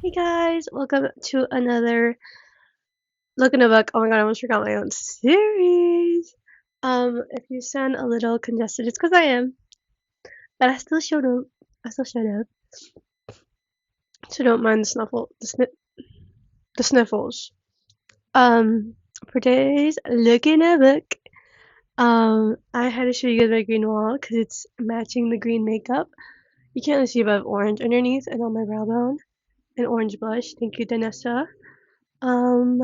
Hey guys, welcome to another Look in a Book. Oh my god, I almost forgot my own series. If you sound a little congested, it's because I am, but I still showed up. I still showed up, so don't mind the sniffles. Um, for today's Look in a Book, I had to show you guys my green wall because it's matching the green makeup. You can't really see, but I have orange underneath and on my brow bone, and orange blush. Thank you, Nessa. Um,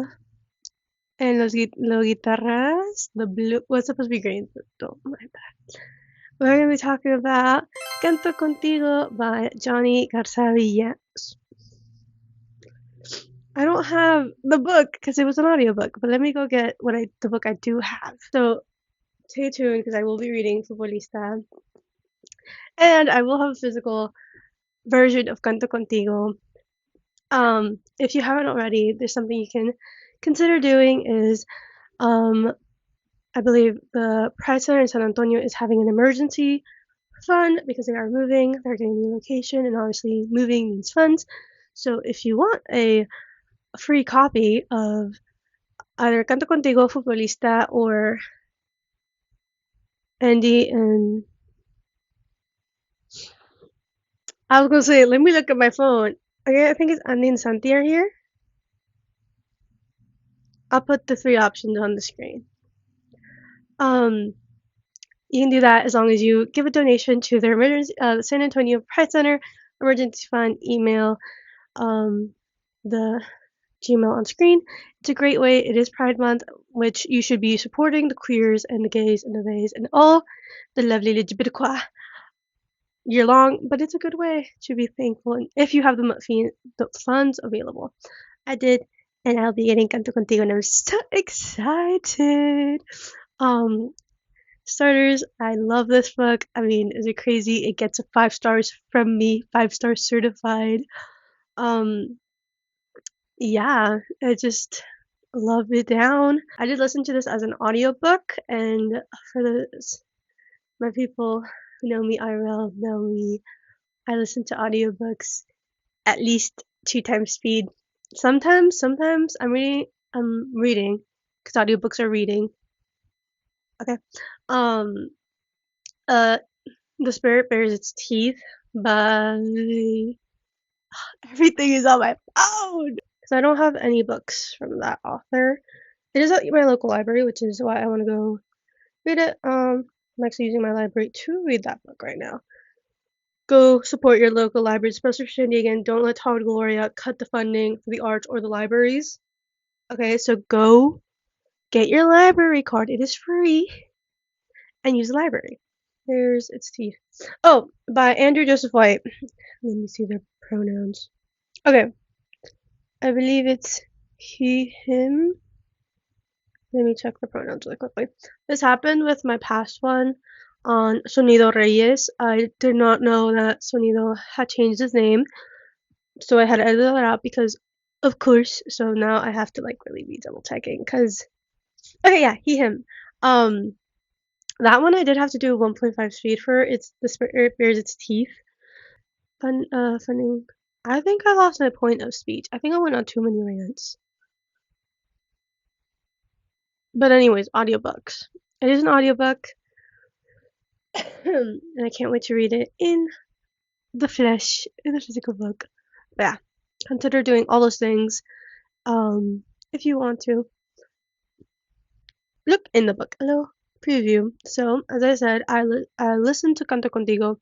And los guitarras, the blue was supposed to be green, but don't mind that. We're gonna be talking about Canto Contigo by Jonny Garza Villa. I don't have the book because it was an audiobook, but let me go get the book I do have. So stay tuned because I will be reading Futbolista, and I will have a physical version of Canto Contigo. If you haven't already, there's something you can consider doing is I believe the Pride Center in San Antonio is having an emergency fund because they are moving. They're getting a new location, and obviously moving means funds. So if you want a free copy of either Canto Contigo, Futbolista, or Andy and I was gonna say, let me look at my phone. Okay, I think it's Andy and Santi are here. I'll put the three options on the screen. You can do that as long as you give a donation to their the San Antonio Pride Center emergency fund. Email the Gmail on screen. It's a great way. It is Pride Month, which you should be supporting the queers and the gays and the theys and all the lovely LGBTQI year long. But it's a good way to be thankful if you have the funds available. I did, and I'll be getting Canto Contigo, and I'm so excited. Starters, I love this book. I mean, is it crazy? It gets a 5 stars from me, 5 stars certified. Yeah, I just love it down. I did listen to this as an audiobook, and for my people who know me IRL know me. I listen to audiobooks at least 2 times speed. Sometimes I'm reading because audiobooks are reading. Okay. Um, uh, The Spirit Bears Its Teeth by everything is on my phone because I don't have any books from that author. It is at my local library, which is why I want to go read it. I'm actually using my library to read that book right now. Go support your local library, especially for Shandy again. Don't let Todd Gloria cut the funding for the arts or the libraries. Okay, so go get your library card. It is free. And use the library. There's its teeth. Oh, by Andrew Joseph White. Let me see their pronouns. Okay. I believe it's he, him. Let me check the pronouns really quickly. This happened with my past one on Sonido Reyes. I did not know that Sonido had changed his name, so I had to edit that out because, of course. So now I have to really be double checking because. Okay, yeah, he, him. That one I did have to do 1.5 speed for. It's the Spirit Bears Its Teeth. Funding. I think I lost my point of speech. I think I went on too many rants. But anyways, audiobooks. It is an audiobook. And I can't wait to read it in the flesh, in the physical book. But yeah, consider doing all those things if you want to. Look in the book. Hello, preview. So, as I said, I listened to Canto Contigo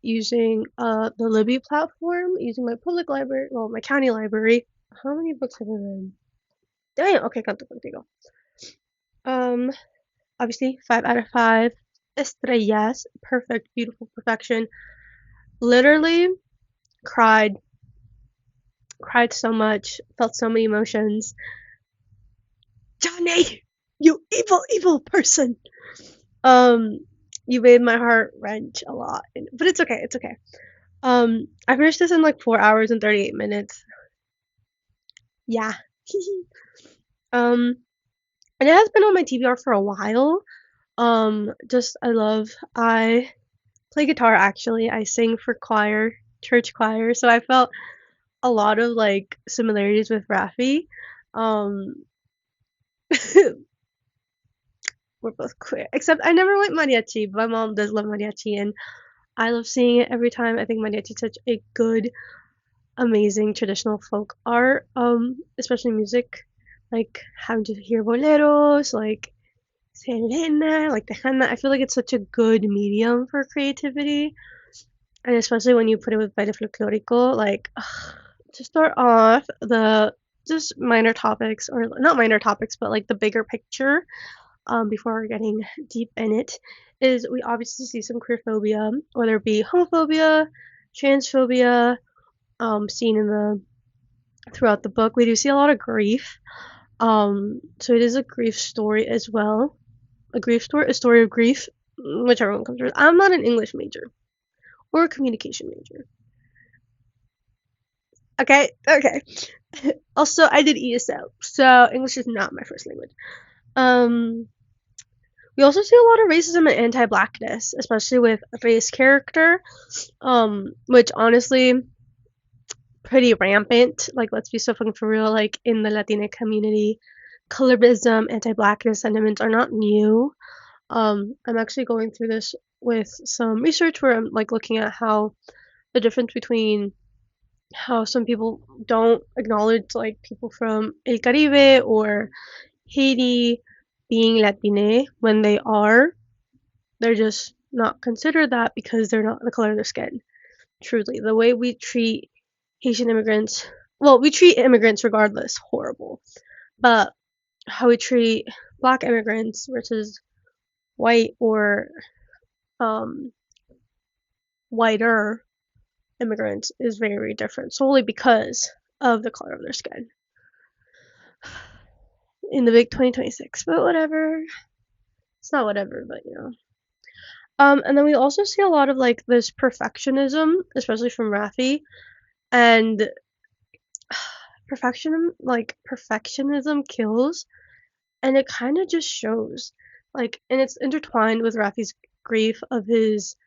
using the Libby platform, using my public library, well, my county library. How many books have I read? Damn, okay, Canto Contigo. Obviously, 5 out of 5 estrellas, perfect, beautiful perfection. Literally cried so much, felt so many emotions. Jonny, you evil person. You made my heart wrench a lot, but it's okay. I finished this in 4 hours and 38 minutes. Yeah. And it has been on my TBR for a while. I play guitar actually. I sing for choir, church choir, so I felt a lot of like similarities with Raffi. Um, we're both queer, except I never went mariachi, but my mom does love mariachi, and I love seeing it every time. I think mariachi is such a good, amazing traditional folk art, especially music, like having to hear boleros, like Selena, like Tejana. I feel like it's such a good medium for creativity, and especially when you put it with baile folklorico, like to start off the just minor topics, or not minor topics, but like the bigger picture, before we're getting deep in it, is we obviously see some queerphobia, whether it be homophobia, transphobia, seen in the throughout the book. We do see a lot of grief. So it is a grief story as well. A story of grief, whichever one comes first. I'm not an English major or a communication major. Okay. Also, I did ESL, so English is not my first language. We also see a lot of racism and anti-blackness, especially with Ray's character, which honestly, pretty rampant. Like, let's be so fucking for real. Like, in the Latina community, colorism, anti-blackness sentiments are not new. I'm actually going through this with some research where I'm like looking at how the difference between how some people don't acknowledge like people from El Caribe or Haiti being Latine when they're just not considered that because they're not the color of their skin. Truly, the way we treat Haitian immigrants, well, we treat immigrants regardless, horrible. But how we treat black immigrants versus white or whiter immigrants is very, very different, solely because of the color of their skin. In the big 2026, but whatever. It's not whatever, but you know. And then we also see a lot of like this perfectionism, especially from Raffi, and perfectionism kills, and it kind of just shows, like, and it's intertwined with Raffi's grief of his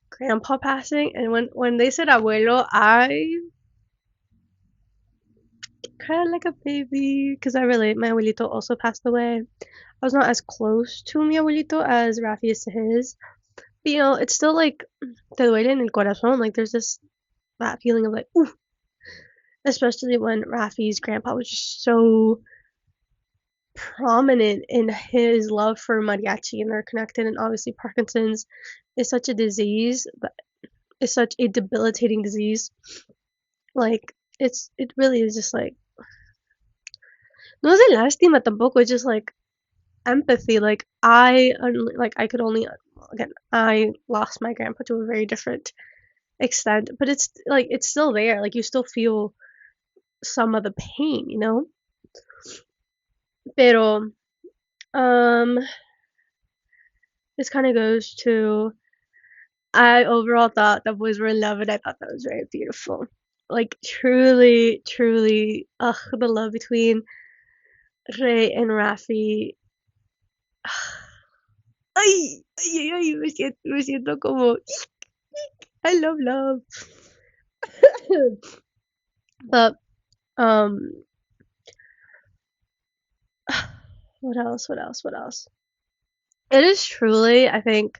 grandpa passing, and when they said abuelo, I cried like a baby because I relate. My abuelito also passed away. I was not as close to mi abuelito as Raffi is to his, but you know, it's still like te duele en el corazón. Like there's that feeling of like, ooh, especially when Raffi's grandpa was just so prominent in his love for mariachi, and they're connected. And obviously, Parkinson's is such a disease, but it's such a debilitating disease. Like it really is just like no es de lástima tampoco. It's just like empathy. Like I could only, again, I lost my grandpa to a very different extent, but it's like it's still there. Like you still feel some of the pain, you know. Pero this kind of goes to, I overall thought the boys were in love, and I thought that was very beautiful. Like truly, truly, the love between Ray and Raffi. Ay, ay, ay, me siento como I love love. But what else? It is truly, I think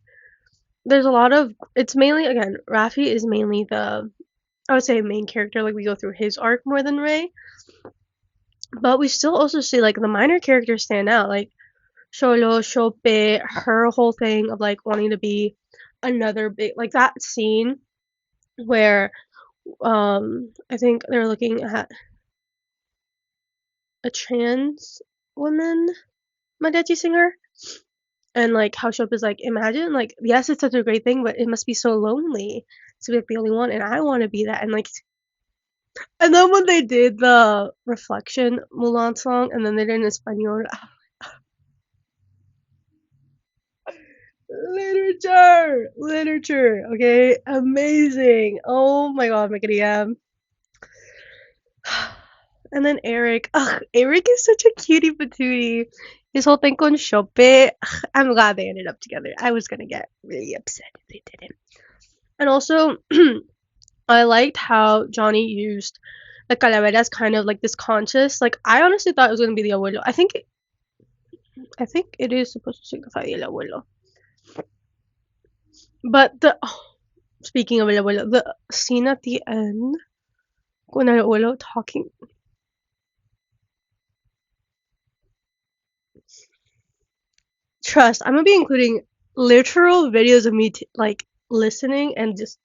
there's a lot of, it's mainly, again, Raffi is mainly I would say main character. Like we go through his arc more than Ray, but we still also see like the minor characters stand out, like Sholo, Shope, her whole thing of like wanting to be another big, like that scene where I think they're looking at a trans woman mariachi singer, and like how Shope is like, imagine, like, yes, it's such a great thing, but it must be so lonely to be like the only one, and I want to be that. And like, and then when they did the Reflection Mulan song, and then they did it in Espanol, literature, okay, amazing. Oh my god, my querida. And then Eric, Eric is such a cutie patootie. His whole thing con Chope, I'm glad they ended up together. I was gonna get really upset if they didn't. And also, I liked how Jonny used the calavera is kind of like this conscious. Like, I honestly thought it was gonna be the abuelo. I think it is supposed to signify el abuelo. But speaking of el abuelo, the scene at the end when el abuelo talking. Trust, I'm gonna be including literal videos of me like listening and just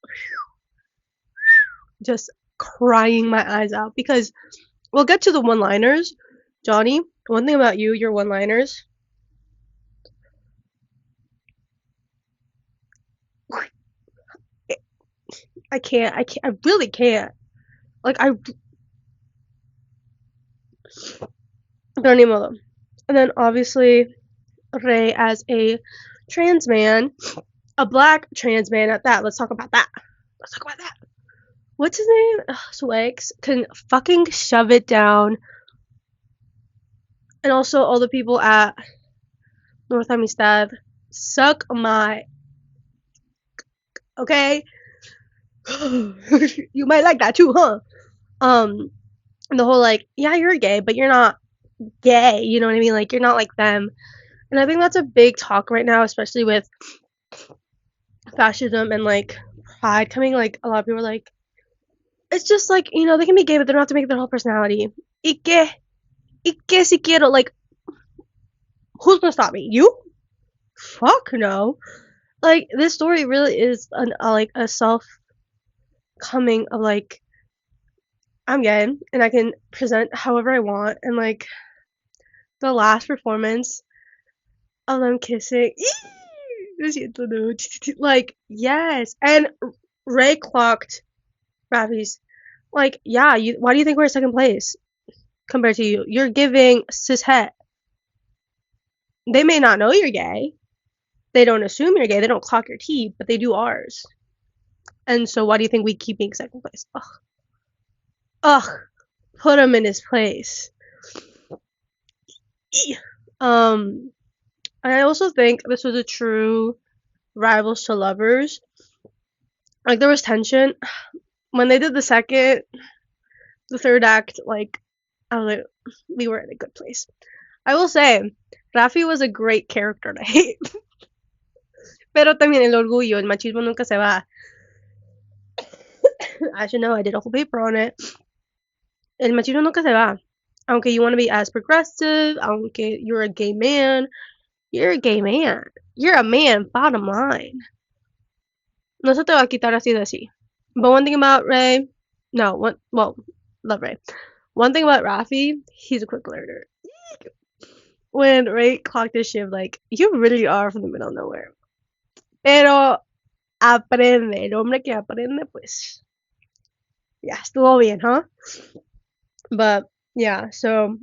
crying my eyes out, because we'll get to the one-liners. Jonny, one thing about you, your one-liners. I really can't. Like, pero ni modo. And then obviously Ray as a trans man, a black trans man at that. Let's talk about that. What's his name? Swags can fucking shove it down. And also all the people at North Amistad suck my. Okay? You might like that too, huh? The whole like, yeah, you're gay, but you're not gay, you know what I mean? Like, you're not like them. And I think that's a big talk right now, especially with fascism and like pride coming. Like, a lot of people are like, it's just like, you know, they can be gay, but they don't have to make it their whole personality. Y que si quiero, like, who's gonna stop me? You? Fuck no. Like, this story really is like a self coming of like, I'm gay and I can present however I want. And like the last performance of them kissing, like, yes. And Ray clocked Rafi's like, yeah, why do you think we're in second place compared to you? You're giving cis het. They may not know you're gay. They don't assume you're gay. They don't clock your T, but they do ours. And so why do you think we keep being second place? Ugh. Put him in his place. I also think this was a true rivals to lovers. Like, there was tension. When they did the third act, like, I was like, we were in a good place. I will say, Rafi was a great character to hate. Pero también el orgullo, el machismo nunca se va. As you know, I did a whole paper on it. El machismo nunca se va. Aunque you want to be as progressive, aunque you're a gay man, you're a gay man. You're a man, bottom line. No se te va a quitar así de así. But one thing about Ray, love Ray. One thing about Rafi, he's a quick learner. When Ray clocked his shift, like, you really are from the middle of nowhere. Pero aprende, el hombre que aprende, pues, yeah, estuvo bien, huh? But, yeah, so,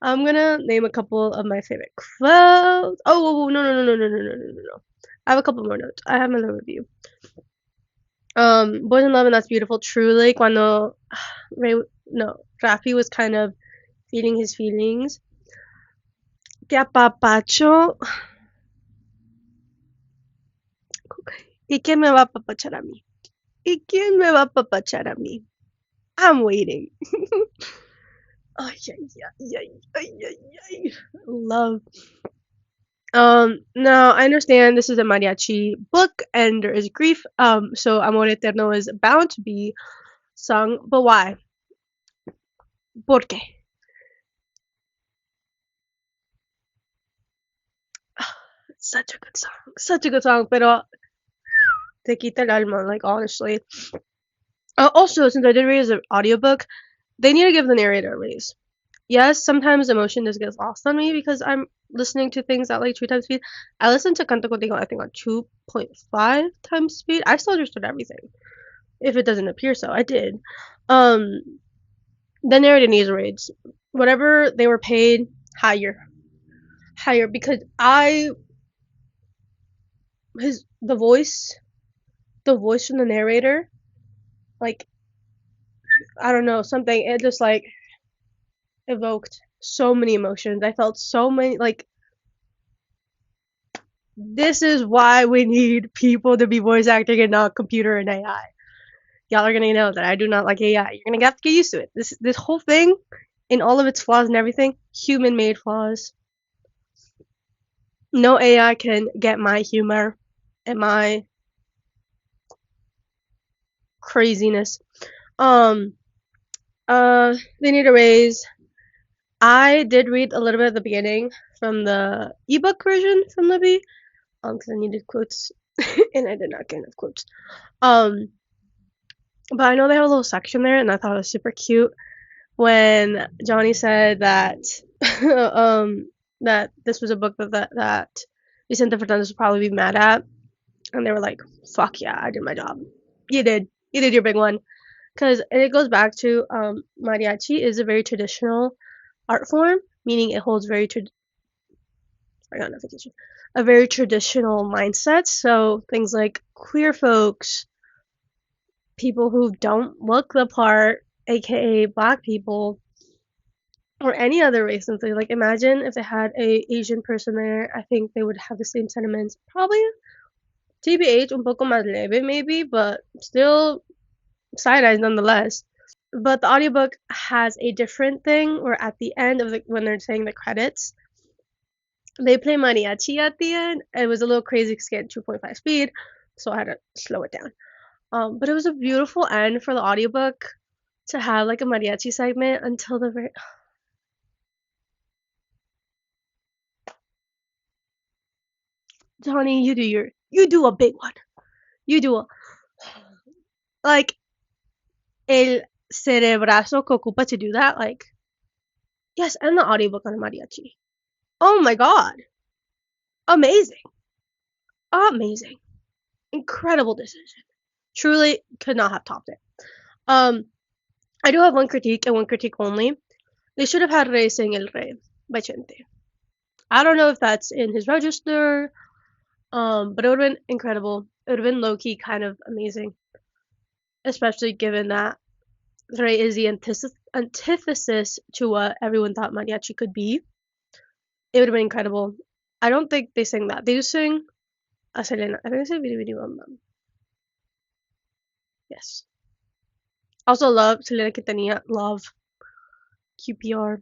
I'm gonna name a couple of my favorite quotes. Oh, no. I have a couple more notes. I have my little review. Boys in Love and That's Beautiful. Truly, cuando Rafi was kind of feeling his feelings. Que apapacho. ¿Y quién me va a apapachar a mí? ¿Y quién me va a apapachar a mí? I'm waiting. Ay. Love. Now I understand this is a mariachi book and there is grief. So Amor Eterno is bound to be sung, but why? ¿Por qué? Such a good song, pero te quita el alma, like, honestly. Also, since I did read it as an audiobook, they need to give the narrator a raise. Yes, sometimes emotion just gets lost on me because I'm listening to things at like 3 times speed. I listened to Canto Contigo, I think, on 2.5 times speed. I still understood everything. If it doesn't appear so, I did. The narrator needs a raise. Whatever they were paid, higher, because the voice from the narrator, like, I don't know, something, it just like evoked so many emotions. I felt so many, like, this is why we need people to be voice acting and not computer and AI. y'all are gonna know that I do not like AI. You're gonna have to get used to it. This whole thing, in all of its flaws and everything, human-made flaws. No AI can get my humor and my craziness. Um, they need a raise. I did read a little bit at the beginning from the ebook version from Libby, because I needed quotes, and I did not get enough quotes. But I know they have a little section there, and I thought it was super cute when Jonny said that, that this was a book that Vicente Fernandez would probably be mad at, and they were like, "Fuck yeah, I did my job. You did your big one." Because it goes back to mariachi is a very traditional art form, meaning it holds a very traditional mindset. So things like queer folks, people who don't look the part, aka black people, or any other race. Something like, imagine if they had a Asian person there. I think they would have the same sentiments. Probably TBH, un poco más leve maybe, but still side eyes nonetheless. But the audiobook has a different thing where at the end of when they're saying the credits, they play mariachi at the end. It was a little crazy because it 2.5 speed, so I had to slow it down. But it was a beautiful end for the audiobook to have like a mariachi segment until the very. Johnny, you do a big one. You do a like el cerebrazo que ocupa to do that. Like, yes, and the audiobook on a mariachi. Oh my god, amazing, amazing, incredible decision. Truly could not have topped it. I do have one critique and one critique only. They should have had Rey sing El Rey by Chente. I don't know if that's in his register, but it would have been incredible. It would have been low-key kind of amazing. Especially given that Rey is the antithesis to what everyone thought mariachi could be. It would have been incredible. I don't think they sing that. They just sing a Selena. I think they say Vidi Vidi Bam Bam. Yes. Also love Selena Quintanilla. Love QPR.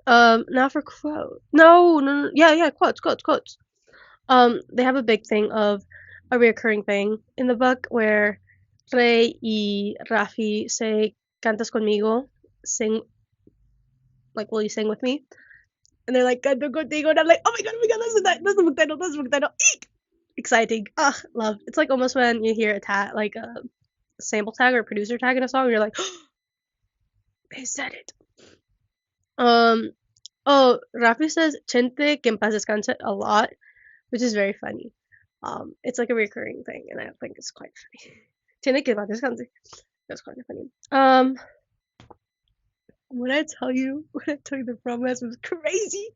Now for quote. No. Yeah, quotes. They have a big thing of a reoccurring thing in the book where Rey y Rafi say, "Cantas conmigo," sing, like, will you sing with me? And they're like, "Canto contigo," and I'm like, oh my god, that's the book title. Eek! Exciting. Love. It's like almost when you hear a tag, like a sample tag or a producer tag in a song, and you're like, oh, they said it. Oh, Rafi says Chente que en paz descanse a lot, which is very funny. It's like a recurring thing, and I think it's quite funny. Chente que en paz descanse. That's quite funny. When I tell you the romance was crazy.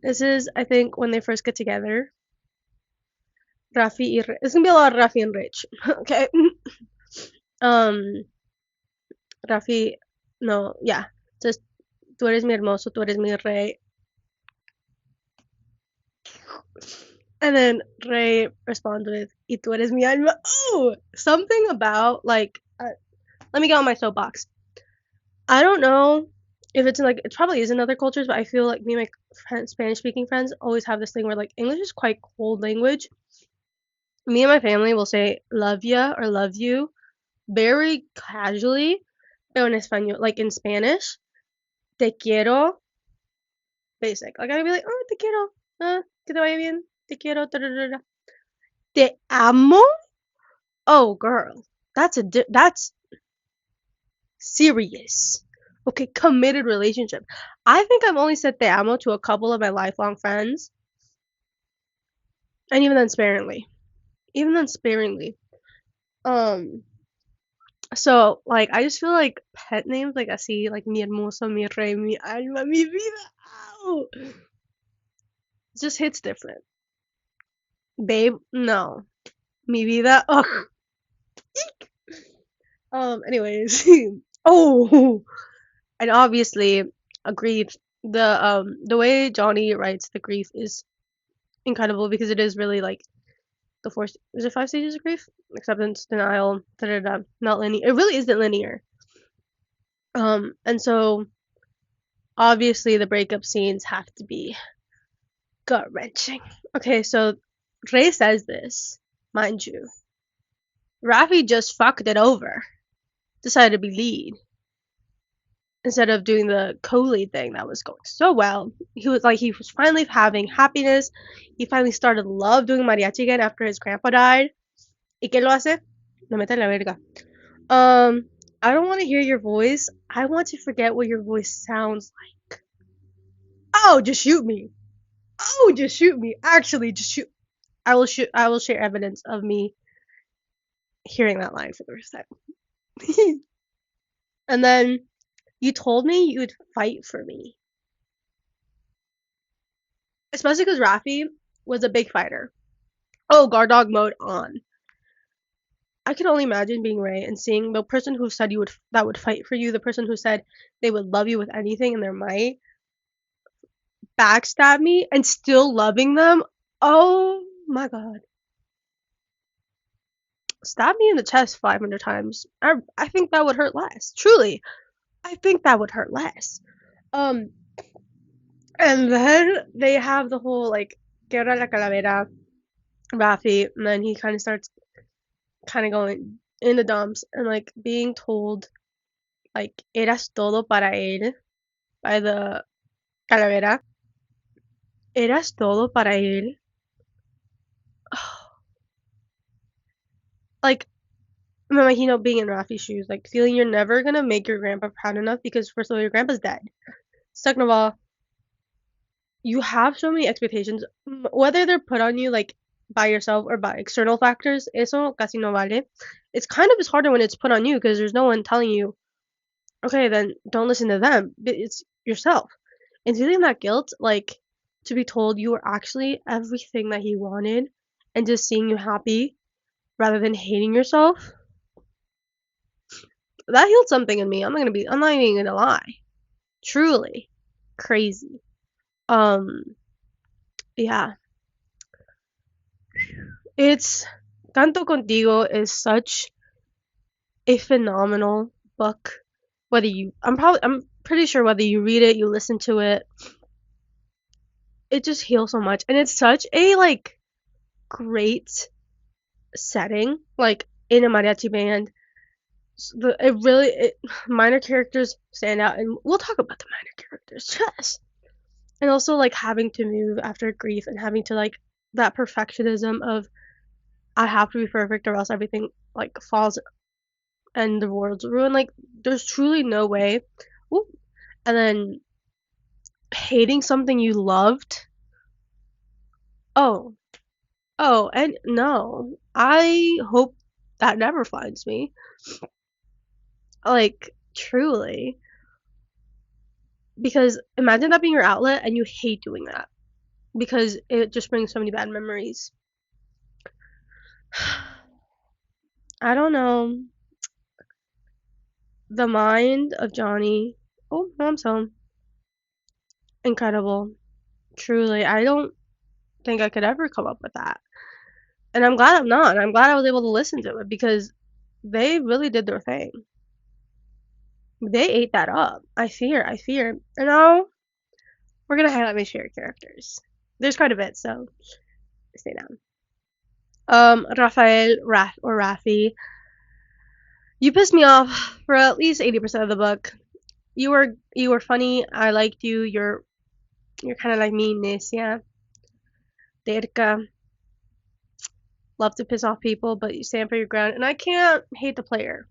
This is, I think, when they first get together. Rafi y it's gonna be a lot of Rafi and Rich. Okay. Rafi, no, yeah. Just, tú eres mi hermoso, tú eres mi rey. And then Rey responds with, y tú eres mi alma. Oh! Something about, like, let me get on my soapbox. I don't know if it's like, it probably is in other cultures, but I feel like me and my Spanish-speaking friends always have this thing where, like, English is quite cold language. Me and my family will say love ya or love you very casually, pero en español, like in Spanish, te quiero, basic. Like, I'd be like, oh, te quiero, que te vaya bien, te quiero, da, da, da, da. Te amo? Oh, girl, that's serious. Okay, committed relationship. I think I've only said te amo to a couple of my lifelong friends, and even then sparingly. So, like, I just feel like pet names, like, así, like, mi hermoso, mi rey, mi alma, mi vida, ow! It just hits different. Babe, no. Mi vida, ugh. Anyways. Oh! And obviously, a grief. The way Jonny writes the grief is incredible because it is really, like, the four, is it 5 stages of grief? Acceptance, denial, da-da-da, not linear. It really isn't linear. And so obviously the breakup scenes have to be gut-wrenching. Okay, so Ray says this, mind you. Rafi just fucked it over. Decided to be lead. Instead of doing the co-lead thing that was going so well. He was finally having happiness. He finally started to love doing mariachi again after his grandpa died. ¿Y qué lo hace? Me mete la verga. I don't want to hear your voice. I want to forget what your voice sounds like. Oh, just shoot me. Oh, just shoot me. Actually, just shoot. I will share evidence of me hearing that line for the first time. And then you told me you'd fight for me. Especially because Rafi was a big fighter. Oh, guard dog mode on. I can only imagine being Ray and seeing the person who said that would fight for you, the person who said they would love you with anything in their might, backstab me and still loving them. Oh my god. Stab me in the chest 500 times. I think that would hurt less. Truly. I think that would hurt less. And then they have the whole, like, Guerra la Calavera, Rafi, and then he kind of starts going in the dumps and, like, being told, like, eras todo para él by the Calavera. Eras todo para él. Like, me imagino being in Rafi's shoes, like, feeling you're never gonna make your grandpa proud enough because, first of all, your grandpa's dead. Second of all, you have so many expectations, whether they're put on you, like, by yourself or by external factors. Eso casi no vale. It's kind of just harder when it's put on you because there's no one telling you, okay, then don't listen to them. It's yourself. And feeling that guilt, like, to be told you were actually everything that he wanted and just seeing you happy rather than hating yourself, that healed something in me. I'm not even gonna lie. Truly. Crazy. Yeah. It's Canto Contigo is such a phenomenal book. I'm pretty sure whether you read it, you listen to it, it just heals so much. And it's such a, like, great setting, like, in a mariachi band. Minor characters stand out, and we'll talk about the minor characters, yes. And also, like, having to move after grief and having to, like, that perfectionism of I have to be perfect or else everything, like, falls and the world's ruined. Like, there's truly no way. Ooh. And then hating something you loved. Oh, and no, I hope that never finds me. Like, truly. Because imagine that being your outlet and you hate doing that. Because it just brings so many bad memories. I don't know. The mind of Jonny. Oh, mom's home. Incredible. Truly. I don't think I could ever come up with that. And I'm glad I'm not. I'm glad I was able to listen to it because they really did their thing. They ate that up. I fear. And now we're gonna highlight my favorite characters. There's quite a bit, so stay down. Rafael, Rafi. You pissed me off for at least 80% of the book. You were funny. I liked you. You're kind of like me, Nessa. Terca. Love to piss off people, but you stand for your ground. And I can't hate the player.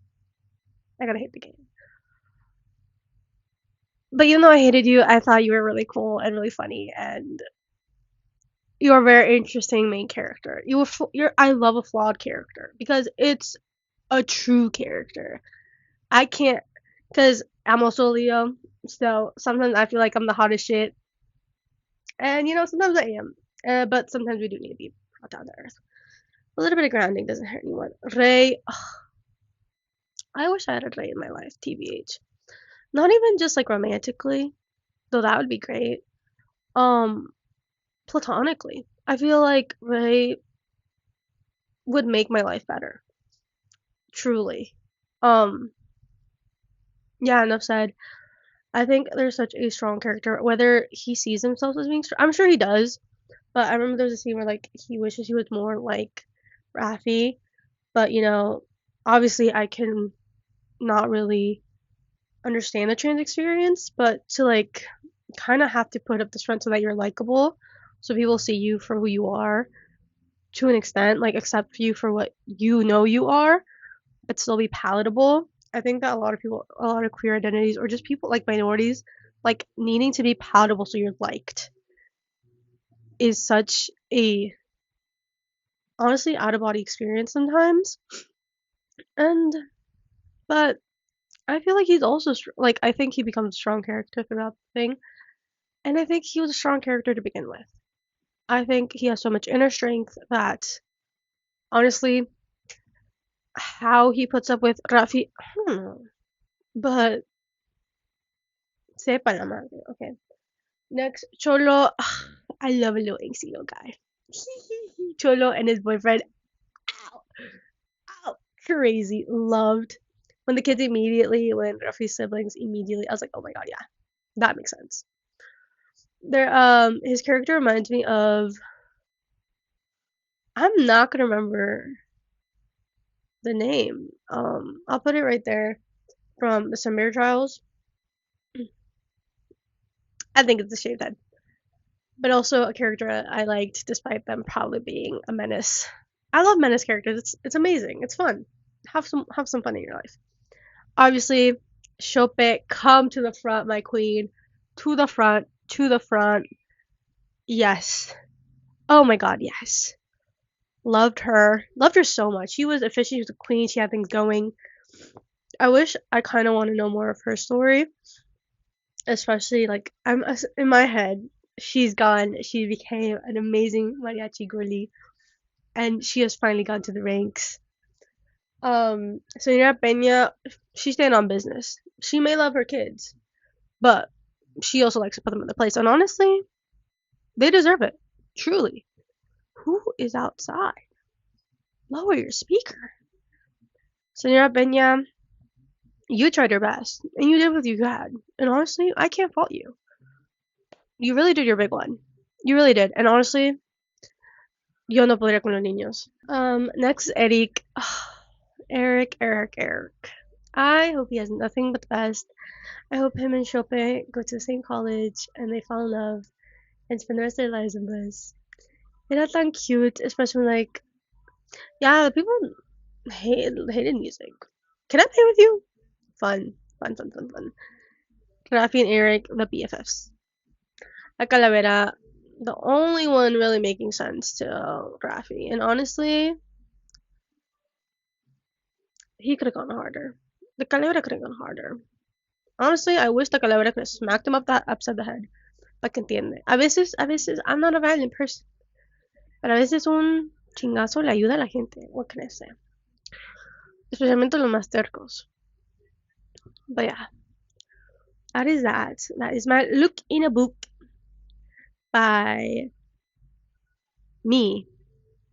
I gotta hate the game. But even though I hated you, I thought you were really cool and really funny, and you are a very interesting main character. I love a flawed character because it's a true character. I can't, because I'm also Leo, so sometimes I feel like I'm the hottest shit, and sometimes I am, but sometimes we do need to be brought down to earth. A little bit of grounding doesn't hurt anyone. Ray, I wish I had a Ray in my life, TBH. Not even just, like, romantically, though that would be great. Platonically. I feel like Ray would make my life better. Truly. Yeah, enough said. I think there's such a strong character. Whether he sees himself as being strong, I'm sure he does. But I remember there's a scene where like he wishes he was more like Raffi. But obviously I can not really understand the trans experience, but to like kind of have to put up this front so that you're likable, so people see you for who you are to an extent, like accept you for what you are, but still be palatable. I think that a lot of queer identities, or just people like minorities, like needing to be palatable so you're liked, is such a honestly out of body experience sometimes. And but I feel like he's also like I think he becomes a strong character throughout the thing, and I think he was a strong character to begin with. I think he has so much inner strength that honestly, how he puts up with Rafi, I don't know, but sepa la madre. Okay, next Cholo. I love a little angsty little guy. Cholo and his boyfriend. Ow, ow, crazy. Loved when the kids immediately, when Rafi's siblings immediately. I was like, oh my god, yeah, that makes sense. His character reminds me of. I'm not gonna remember the name. I'll put it right there from the Samir trials. I think it's a shaved head, but also a character I liked despite them probably being a menace. I love menace characters. It's amazing. It's fun. Have some fun in your life. Obviously, Chope, come to the front, my queen. To the front. To the front. Yes. Oh my god, yes. Loved her. Loved her so much. She was efficient. She was a queen. She had things going. I wish I kind of want to know more of her story, especially like I'm in my head. She's gone. She became an amazing mariachi girly, and she has finally gone to the ranks. Senora Peña, she's staying on business. She may love her kids, but she also likes to put them in their place. And honestly, they deserve it. Truly. Who is outside? Lower your speaker. Senora Peña, you tried your best, and you did what you had. And honestly, I can't fault you. You really did your big one. You really did. And honestly, yo no podría con los niños. Next, Eric. Eric. I hope he has nothing but the best. I hope him and Chope go to the same college and they fall in love and spend the rest of their lives in bliss. Era tan cute, especially like, yeah, the people hated music. Can I play with you? Fun. Rafi and Eric, the BFFs. La Calavera, the only one really making sense to Rafi. And honestly, he could have gone harder. The Calavera could have gone harder. Honestly, I wish the Calavera could have smacked him upside the head. Para que entiende. A veces, I'm not a violent person. Pero a veces un chingazo le ayuda a la gente. What can I say? Especialmente los más tercos. But yeah. That is that. That is my look in a book by me.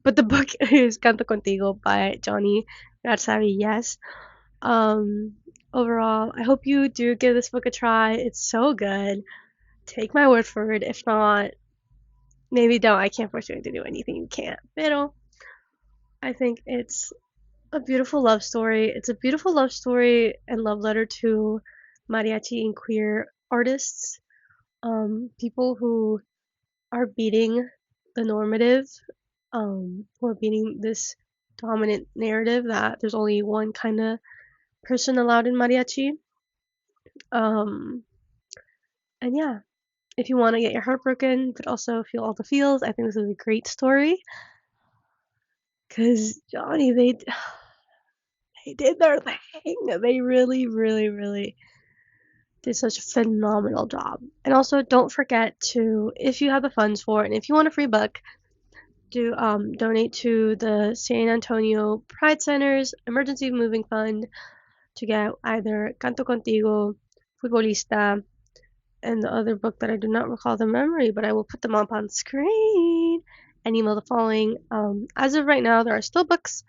But the book is Canto Contigo by Jonny Garza Villa. Overall, I hope you do give this book a try. It's so good. Take my word for it. If not, maybe don't. I can't force you to do anything you can't. Pero I think it's a beautiful love story. It's a beautiful love story and love letter to mariachi and queer artists. People who are beating the normative, who are beating this dominant narrative that there's only one kind of person allowed in mariachi. And yeah, if you want to get your heart broken but also feel all the feels, I think this is a great story. Cause Jonny, they did their thing. They really, really, really did such a phenomenal job. And also, don't forget to, if you have the funds for it, and if you want a free book, do donate to the San Antonio Pride Center's Emergency Moving Fund to get either Canto Contigo, Futbolista, and the other book that I do not recall the memory, but I will put them up on screen. and email the following. As of right now, there are still books.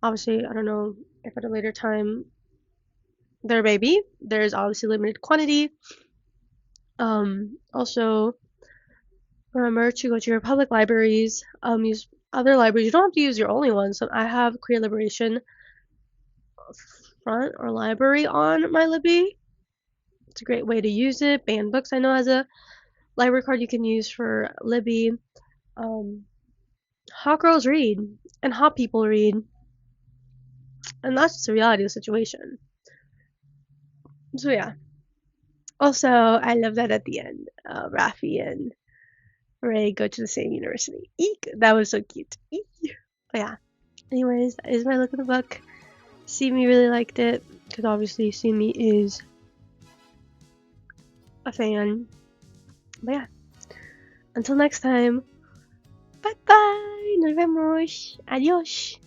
Obviously, I don't know if at a later time there may be. There's obviously limited quantity. Also, remember to go to your public libraries. Use other libraries. You don't have to use your only ones. So I have Queer Liberation front or library on my Libby. It's a great way to use it. Banned Books I know has a library card you can use for Libby. Hot girls read and hot people read, and that's just the reality of the situation. So yeah. Also, I love that at the end, Raffi and Ray go to the same university. Eek! That was so cute. Eek! But yeah. Anyways, that is my look at the book. Simi really liked it, because obviously Simi is a fan. But yeah. Until next time, bye bye! Nos vemos! Adios!